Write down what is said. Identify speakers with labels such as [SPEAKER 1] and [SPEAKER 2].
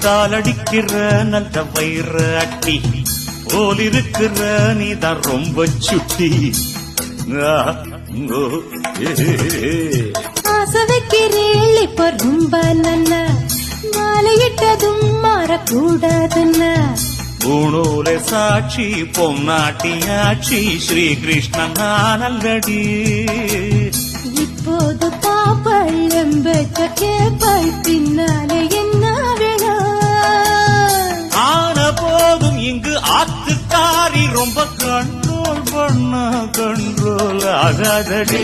[SPEAKER 1] எடுத்தால் அடிக்கிற நல்ல வயிற அட்டி போல் இருக்கிற நீதான் ரொம்ப சுட்டி.
[SPEAKER 2] ஆசை வைக்கிறேள் இப்ப ரொம்ப நல்ல மாலையிட்டதும் மாறக்கூடாதுன்னா
[SPEAKER 1] பூணூலை சாட்சி பொம்நாட்டியாட்சி ஸ்ரீகிருஷ்ணன் நல்லடி.
[SPEAKER 2] இப்போது பாப்பள் எம்பெற்ற கேப்பாள் பின்னாலே என்ன வேணா
[SPEAKER 1] ஆன போதும் இங்கு ஆத்துக்காரி ரொம்ப கண்ட்ரோல் பண்ண கண்ட்ரோல் ஆகாதடி.